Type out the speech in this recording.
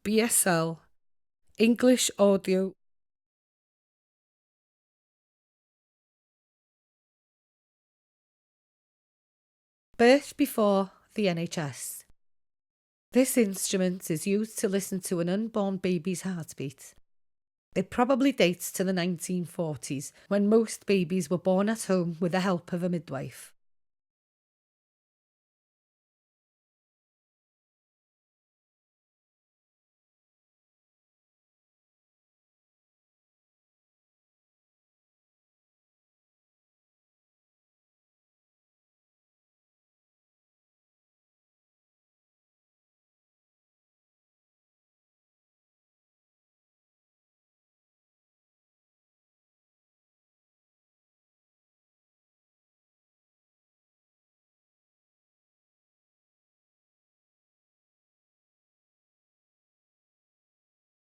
BSL English audio. Birth before the NHS. This instrument is used to listen to an unborn baby's heartbeat. It probably dates to the 1940s, when most babies were born at home with the help of a midwife.